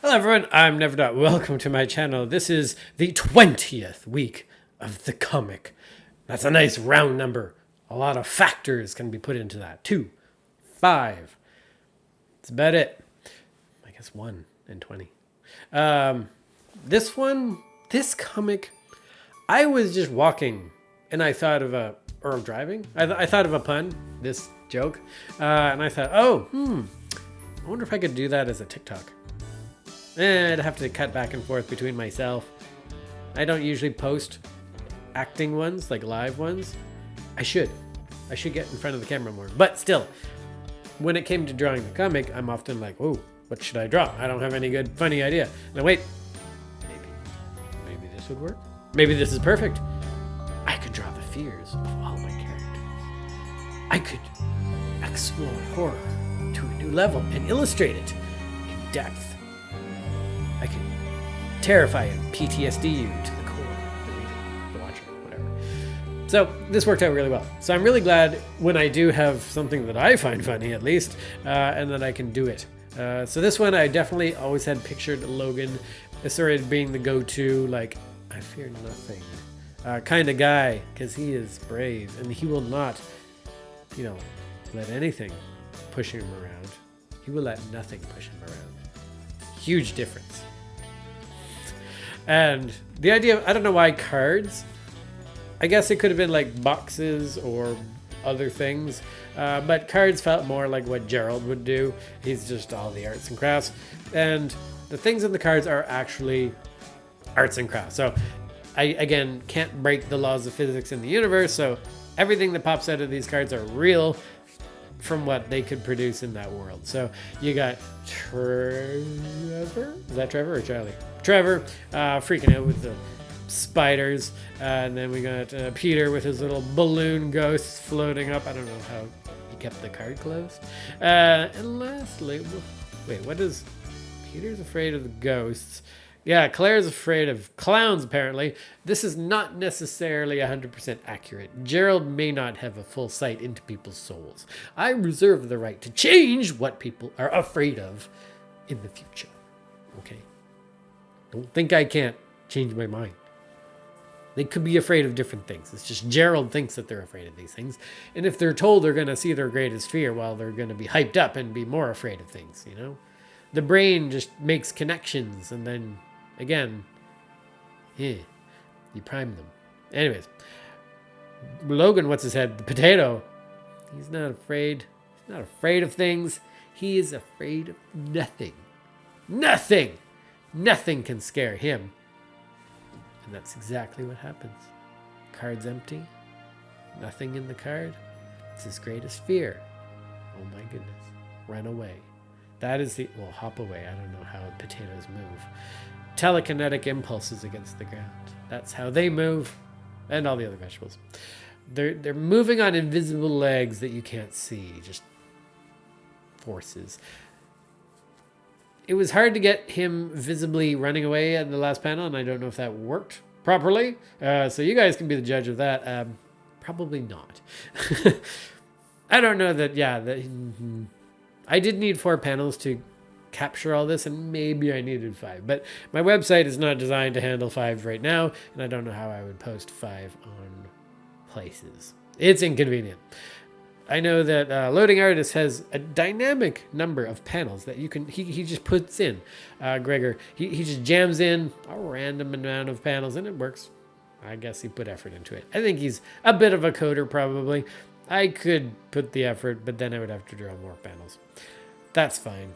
Hello everyone, I'm Never. Welcome to my channel. This is the 20th week of the comic. That's a nice round number. A lot of factors can be put into that. 2, 5. That's about it. I guess 1 and 20. This comic, I was just walking and I thought of or driving. I thought of a pun, this joke. And I thought, I wonder if I could do that as a TikTok. I'd have to cut back and forth between myself. I don't usually post acting ones, like live ones. I should get in front of the camera more. But still, when it came to drawing the comic, I'm often like, oh, what should I draw? I don't have any good, funny idea. And wait, maybe this would work. Maybe this is perfect. I could draw the fears of all my characters. I could explore horror to a new level and illustrate it in depth. I could terrify and PTSD you to the core, the reader, the watcher, whatever. So this worked out really well. So I'm really glad when I do have something that I find funny, at least, and that I can do it. So this one, I definitely always had pictured Logan as sort of being the go-to, like, I fear nothing kind of guy, because he is brave and he will not, let anything push him around. He will let nothing push him around. Huge difference. And the idea of, I don't know why cards. I guess it could have been like boxes or other things. But cards felt more like what Gerald would do. He's just all the arts and crafts. And the things in the cards are actually arts and crafts. So I, again, can't break the laws of physics in the universe. So everything that pops out of these cards are real from what they could produce in that world. So you got Trevor? Is that Trevor or Charlie? Trevor freaking out with the spiders. And then we got Peter with his little balloon ghosts floating up. I don't know how he kept the card closed. And lastly, wait, what is... Peter's afraid of the ghosts. Yeah, Claire's afraid of clowns, apparently. This is not necessarily 100% accurate. Gerald may not have a full sight into people's souls. I reserve the right to change what people are afraid of in the future. Okay? Don't think I can't change my mind. They could be afraid of different things. It's just Gerald thinks that they're afraid of these things. And if they're told they're going to see their greatest fear, well, they're going to be hyped up and be more afraid of things, The brain just makes connections and then... Again, you prime them. Anyways, Logan, what's his head? The potato. He's not afraid. He's not afraid of things. He is afraid of nothing. Nothing. Nothing can scare him. And that's exactly what happens. Card's empty. Nothing in the card. It's his greatest fear. Oh my goodness. Run away. That is the... Well, hop away. I don't know how potatoes move. Telekinetic impulses against the ground. That's how they move, and all the other vegetables. They're moving on invisible legs that you can't see, just forces. It was hard to get him visibly running away in the last panel, and I don't know if that worked properly. So you guys can be the judge of that. Probably not. I don't know that. Yeah, I did need 4 panels to capture all this, and maybe I needed 5, but my website is not designed to handle 5 right now, and I don't know how I would post 5 on places. It's inconvenient. I know that Loading Artist has a dynamic number of panels that you can he just puts in. Gregor, he just jams in a random amount of panels and it works. I guess he put effort into it. I think he's a bit of a coder, probably. I could put the effort, but then I would have to draw more panels. That's fine.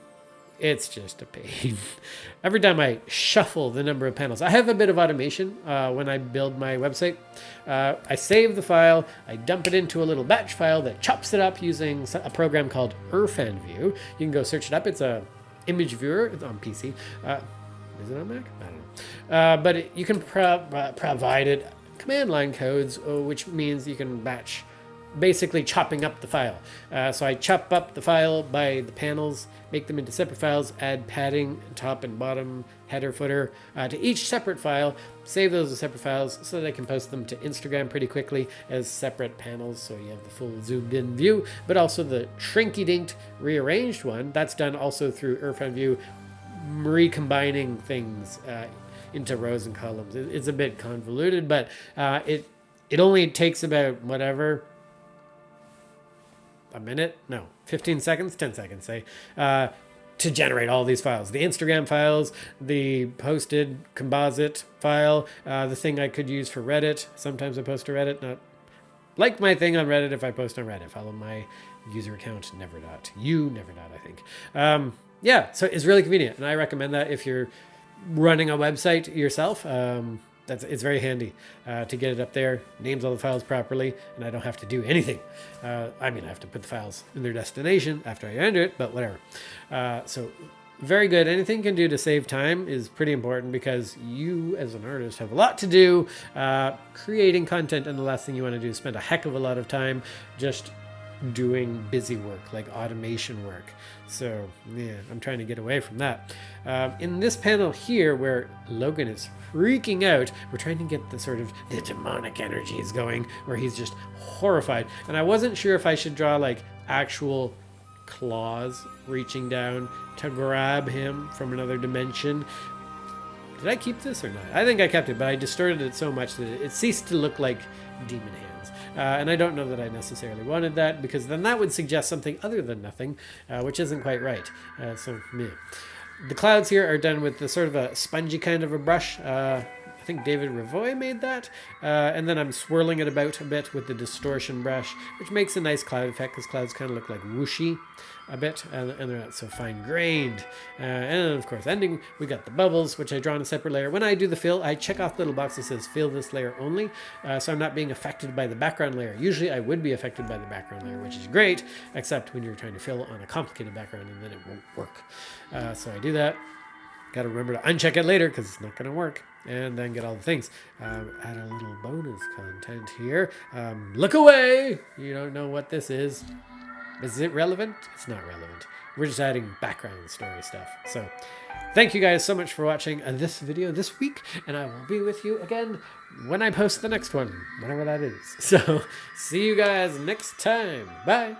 It's just a pain. Every time I shuffle the number of panels, I have a bit of automation when I build my website. I save the file, I dump it into a little batch file that chops it up using a program called IrfanView. You can go search it up. It's a image viewer. It's on PC. Is it on Mac? I don't know. But you can provide it command line codes, which means you can batch, basically chopping up the file. So I chop up the file by the panels, make them into separate files, add padding, top and bottom, header, footer, to each separate file, save those as separate files so that I can post them to Instagram pretty quickly as separate panels so you have the full zoomed in view, but also the shrinky-dinked rearranged one, that's done also through IrfanView recombining things into rows and columns. It's a bit convoluted, but it only takes about whatever, a minute? No, 15 seconds, 10 seconds, say, to generate all these files. The Instagram files, the posted composite file, the thing I could use for Reddit. Sometimes I post to Reddit, not like my thing on Reddit if I post on Reddit. Follow my user account, never.I think. Yeah, so it's really convenient, and I recommend that if you're running a website yourself. It's very handy to get it up there, names all the files properly, and I don't have to do anything. I mean, I have to put the files in their destination after I render it, but whatever. So very good. Anything you can do to save time is pretty important, because you as an artist have a lot to do creating content, and the last thing you want to do is spend a heck of a lot of time just doing busy work like automation work. So yeah, I'm trying to get away from that. In this panel here where Logan is freaking out, we're trying to get the sort of the demonic energies going where he's just horrified, and I wasn't sure if I should draw like actual claws reaching down to grab him from another dimension. Did I keep this or not? I think I kept it, but I distorted it so much that it ceased to look like demon hands. And I don't know that I necessarily wanted that, because then that would suggest something other than nothing, which isn't quite right. So, meh. The clouds here are done with the sort of a spongy kind of a brush. I think David Revoy made that. And then I'm swirling it about a bit with the distortion brush, which makes a nice cloud effect, because clouds kind of look like whooshy a bit, and they're not so fine-grained. And then, of course, ending, we got the bubbles, which I draw on a separate layer. When I do the fill, I check off the little box that says fill this layer only, so I'm not being affected by the background layer. Usually I would be affected by the background layer, which is great, except when you're trying to fill on a complicated background, and then it won't work. So I do that. Got to remember to uncheck it later, because it's not going to work. And then get all the things. Add a little bonus content here. Look away! You don't know what this is. Is it relevant? It's not relevant. We're just adding background story stuff. So thank you guys so much for watching this video this week, and I will be with you again when I post the next one, whatever that is. So see you guys next time. Bye.